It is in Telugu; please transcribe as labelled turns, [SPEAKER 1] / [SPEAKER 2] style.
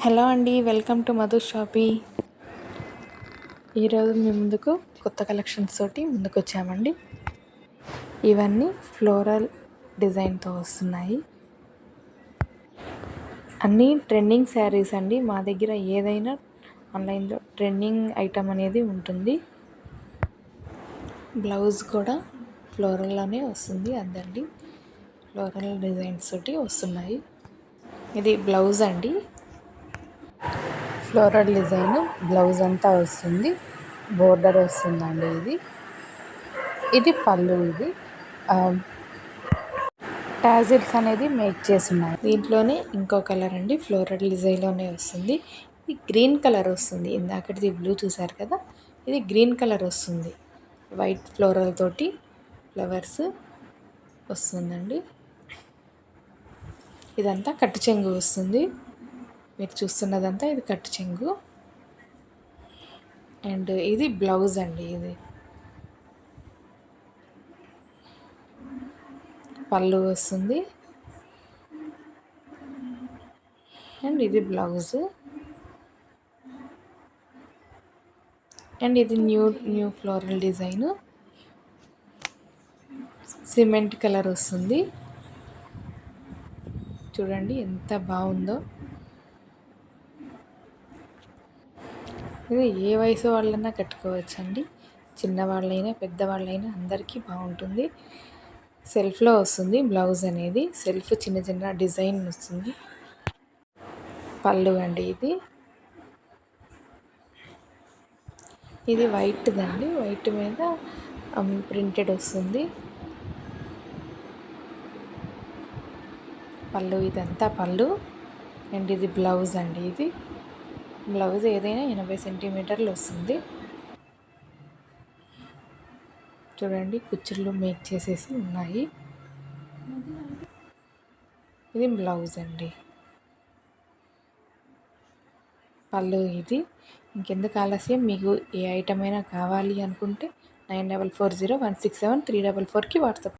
[SPEAKER 1] హలో అండి, వెల్కమ్ టు మధు షాపీ. ఈరోజు మీ ముందుకు కొత్త కలెక్షన్స్ తోటి ముందుకు వచ్చామండి. ఇవన్నీ ఫ్లోరల్ డిజైన్తో వస్తున్నాయి. అన్నీ ట్రెండింగ్ శారీస్ అండి. మా దగ్గర ఏదైనా ఆన్లైన్లో ట్రెండింగ్ ఐటమ్ అనేది ఉంటుంది. బ్లౌజ్ కూడా ఫ్లోరల్లోనే వస్తుంది. అదండి, ఫ్లోరల్ డిజైన్స్ తోటి వస్తున్నాయి. ఇది బ్లౌజ్ అండి. ఫ్లోరల్ డిజైన్ బ్లౌజ్ అంతా వస్తుంది. బోర్డర్ వస్తుందండి. ఇది పళ్ళు. ఇది టాజిల్స్ అనేది మేక్ చేసి ఉన్నాయి. దీంట్లోనే ఇంకో కలర్ అండి, ఫ్లోరల్ డిజైన్లోనే వస్తుంది. ఇది గ్రీన్ కలర్ వస్తుంది. ఇందాకటిది బ్లూ చూసారు కదా, ఇది గ్రీన్ కలర్ వస్తుంది. వైట్ ఫ్లోరల్ తోటి ఫ్లవర్స్ వస్తుందండి. ఇదంతా కట్టు చెంగు వస్తుంది. మీరు చూస్తున్నదంతా ఇది కట్టు చెంగు. అండ్ ఇది బ్లౌజ్ అండి. ఇది పళ్ళు వస్తుంది. అండ్ ఇది బ్లౌజ్. అండ్ ఇది new floral design. Cement colour వస్తుంది. చూడండి ఎంత బాగుందో. ఇది ఏ వయసు వాళ్ళైనా కట్టుకోవచ్చండి. చిన్నవాళ్ళైనా పెద్దవాళ్ళైనా అందరికీ బాగుంటుంది. సెల్ఫ్లో వస్తుంది బ్లౌజ్ అనేది. సెల్ఫ్ చిన్న చిన్న డిజైన్ వస్తుంది. పళ్ళు అండి. ఇది వైట్ దండి. వైట్ మీద ప్రింటెడ్ వస్తుంది. పళ్ళు, ఇదంతా పళ్ళు. అండ్ ఇది బ్లౌజ్ అండి. ఇది బ్లౌజ్ ఏదైనా 80 సెంటీమీటర్లు వస్తుంది. చూడండి కుచ్చుళ్ళు మేక్ చేసేసి ఉన్నాయి. ఇది బ్లౌజ్ అండి. పళ్ళు ఇది. ఇంకెందుకు ఆలస్యం, మీకు ఏ ఐటమ్ అయినా కావాలి అనుకుంటే 9440167344కి వాట్సాప్